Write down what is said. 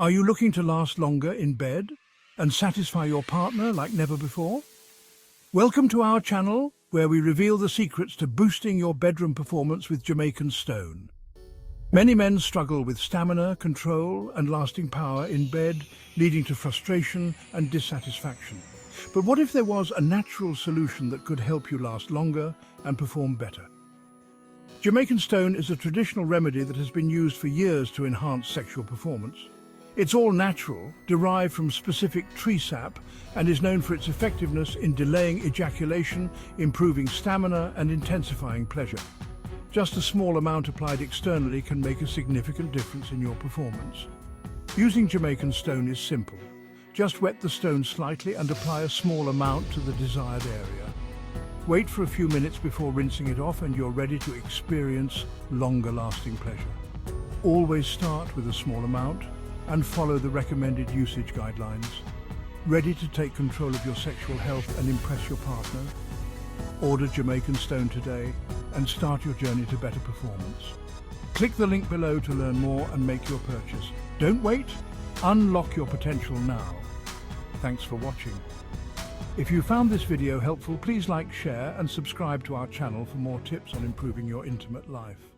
Are you looking to last longer in bed and satisfy your partner like never before? Welcome to our channel, where we reveal the secrets to boosting your bedroom performance with Jamaican Stone. Many men struggle with stamina, control, and lasting power in bed, leading to frustration and dissatisfaction. But what if there was a natural solution that could help you last longer and perform better? Jamaican Stone is a traditional remedy that has been used for years to enhance sexual performance. It's all natural, derived from specific tree sap, and is known for its effectiveness in delaying ejaculation, improving stamina, and intensifying pleasure. Just a small amount applied externally can make a significant difference in your performance. Using Jamaican Stone is simple. Just wet the stone slightly and apply a small amount to the desired area. Wait for a few minutes before rinsing it off and you're ready to experience longer-lasting pleasure. Always start with a small amount and follow the recommended usage guidelines. Ready to take control of your sexual health and impress your partner? Order Jamaican Stone today and start your journey to better performance. Click the link below to learn more and make your purchase. Don't wait, unlock your potential now. Thanks for watching. If you found this video helpful, please like, share and subscribe to our channel for more tips on improving your intimate life.